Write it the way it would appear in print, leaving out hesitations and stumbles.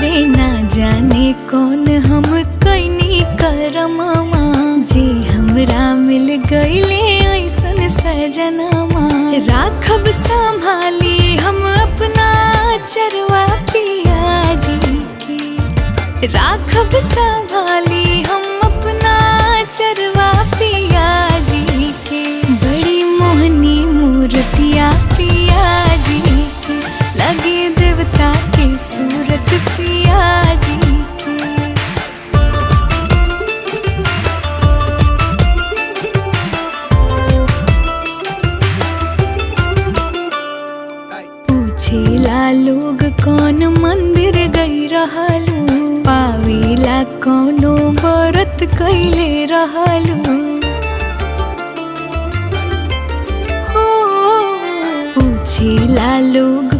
रे ना जाने कौन हम कैनी करमवा जे हमरा मिल गईले ऐसन सजनमा। राखब संभाली हम अपना चरवा पिया जी के, राखब संभाली हम अपना चरवा पिया जी के। बड़ी मोहनी मूर्तिया पिया जी के, लगे देवता के सूरत पिया जी के। पूछेला लोग कौन मंदिर गई रहलू, पावेला कौनो व्रत कैले रहलू। हो पूछेला लोग